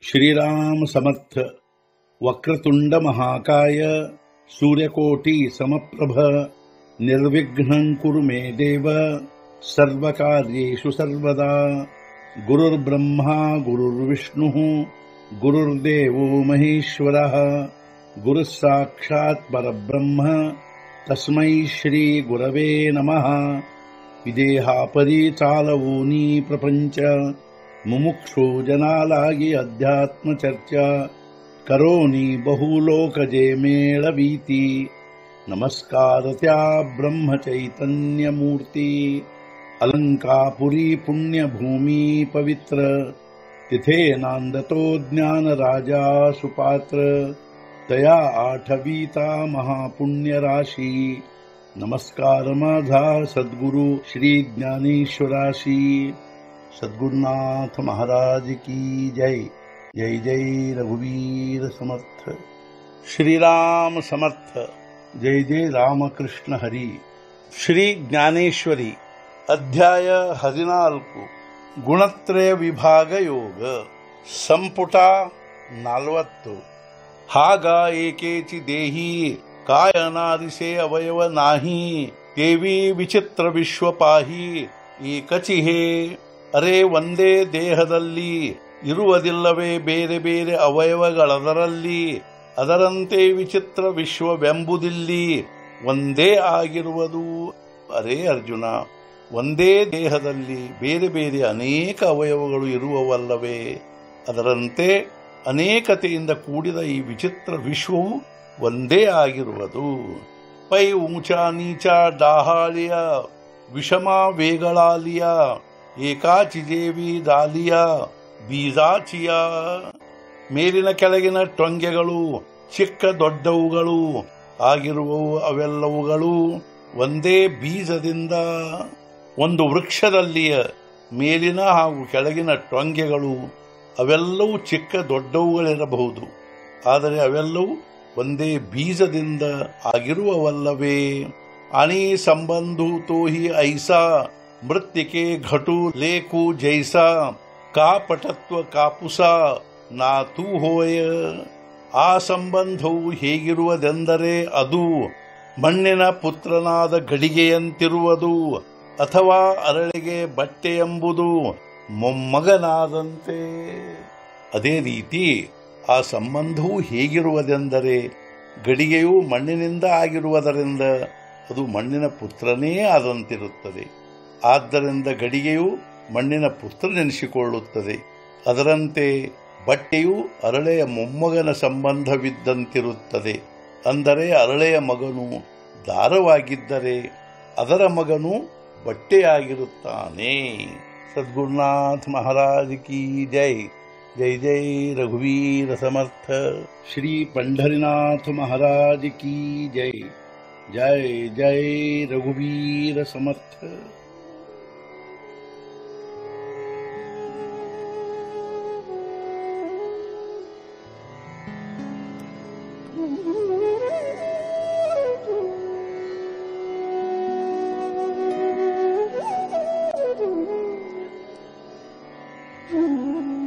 श्रीराम समर्थ। वक्रतुंड महाकाय सूर्यकोटि समप्रभ निर्विघ्नं कुरु मे देव सर्वकार्येषु सर्वदा। गुरुर्ब्रह्मा गुरुर्विष्णुः गुरुर्देवो महेश्वरः गुरुः साक्षात् परब्रह्म तस्मै श्री गुरवे नमः। विदेहापरि चालवूनी प्रपंच मुमुक्षु जनालागी अध्यात्म चर्चा करोनी बहुलोकजे मेळवीती। नमस्कार त्या ब्रह्म चैतन्य मूर्ती। अलंकापुरी पुण्यभूमी पवित्र तिथे नांदतो ज्ञान राजा सुपात्र। तया आठवीता महापुण्य राशी नमस्कार माझा सद्गुरु श्री ज्ञानेश्वराशी। सद्गुरुनाथ महाराज की जय। जय जय रघुवीर समर्थ। श्रीराम समर्थ। जय जय रामकृष्ण हरी। ಶ್ರೀ ಜ್ಞಾನೇಶ್ವರಿ ಅಧ್ಯಾಯ 14 ಗುಣತ್ರಯ ವಿಭಾಗ ಯೋಗ ಸಂಪುಟ 40 ಹಾಗ ಏಕೇಚಿ ದೇಹಿ ಕಾಯನಾದಿಸೆ ಅವಯವ ನಾಹಿ ದೇವಿ ವಿಚಿತ್ರ ವಿಶ್ವಪಾಹಿ ಏಕಚಿಹೇ ಅರೆ ಒಂದೇ ದೇಹದಲ್ಲಿ ಇರುವುದಿಲ್ಲವೇ ಬೇರೆ ಬೇರೆ ಅವಯವಗಳದರಲ್ಲಿ ಅದರಂತೆ ವಿಚಿತ್ರ ವಿಶ್ವವೆಂಬುದಿಲ್ಲಿ ಒಂದೇ ಆಗಿರುವುದು. ಅರೇ ಅರ್ಜುನ, ಒಂದೇ ದೇಹದಲ್ಲಿ ಬೇರೆ ಬೇರೆ ಅನೇಕ ಅವಯವಗಳು ಇರುವವಲ್ಲವೇ? ಅದರಂತೆ ಅನೇಕತೆಯಿಂದ ಕೂಡಿದ ಈ ವಿಚಿತ್ರ ವಿಶ್ವವು ಒಂದೇ ಆಗಿರುವುದು. ಪೈ ಊಂಚ ನೀಚ ಡಾಹಾಳಿಯ ವಿಷಮ ವೇಗಳಾಲಿಯ ಏಕಾಚಿದೇವಿ ದಾಲಿಯ ಬೀಜಾಚಿಯ. ಮೇಲಿನ ಕೆಳಗಿನ ಟೊಂಗೆಗಳು ಚಿಕ್ಕ ದೊಡ್ಡವುಗಳು ಆಗಿರುವವು ಅವೆಲ್ಲವುಗಳು ಒಂದೇ ಬೀಜದಿಂದ. ಒಂದು ವೃಕ್ಷದಲ್ಲಿಯ ಮೇಲಿನ ಹಾಗೂ ಕೆಳಗಿನ ಟೊಂಗೆಗಳು ಅವೆಲ್ಲವೂ ಚಿಕ್ಕ ದೊಡ್ಡವುಗಳಿರಬಹುದು, ಆದರೆ ಅವೆಲ್ಲವೂ ಒಂದೇ ಬೀಜದಿಂದ ಆಗಿರುವವಲ್ಲವೇ? ಅಣಿ ಸಂಬಂಧೂತೋ ಹಿ ಐಸಾ ಮೃತ್ತಿಕೆ ಘಟು ಲೇಕು ಜೈಸಾ ಕಾಪಟತ್ವ ಕಾಪುಸ ನಾತು ಹೋಯ. ಆ ಸಂಬಂಧವು ಹೇಗಿರುವುದೆಂದರೆ ಅದು ಮಣ್ಣಿನ ಪುತ್ರನಾದ ಗಡಿಗೆಯಂತಿರುವುದು, ಅಥವಾ ಅರಳಿಗೆ ಬಟ್ಟೆ ಎಂಬುದು ಮೊಮ್ಮಗನಾದಂತೆ. ಅದೇ ರೀತಿ ಆ ಸಂಬಂಧವು ಹೇಗಿರುವುದೆಂದರೆ ಗಡಿಗೆಯು ಮಣ್ಣಿನಿಂದ ಆಗಿರುವುದರಿಂದ ಅದು ಮಣ್ಣಿನ ಪುತ್ರನೇ ಆದಂತಿರುತ್ತದೆ. ಆದ್ದರಿಂದ ಗಡಿಗೆಯು ಮಣ್ಣಿನ ಪುತ್ರನೆನಿಸಿಕೊಳ್ಳುತ್ತದೆ. ಅದರಂತೆ ಬಟ್ಟೆಯು ಅರಳೆಯ ಮೊಮ್ಮಗನ ಸಂಬಂಧವಿದ್ದಂತಿರುತ್ತದೆ. ಅಂದರೆ ಅರಳೆಯ ಮಗನು ದಾರವಾಗಿದ್ದರೆ ಅದರ ಮಗನು ಬಟ್ಟೆಯಾಗಿರುತ್ತಾನೆ. ಸದ್ಗುರುನಾಥ ಮಹಾರಾಜ್ ಕಿ ಜೈ. ಜೈ ಜೈ ರಘುವೀರ ಸಮರ್ಥ. ಶ್ರೀ ಪಂಢರಿನಾಥ ಮಹಾರಾಜ್ ಕಿ ಜೈ. ಜೈ ಜೈ ರಘುವೀರ ಸಮರ್ಥ. Mm-hmm.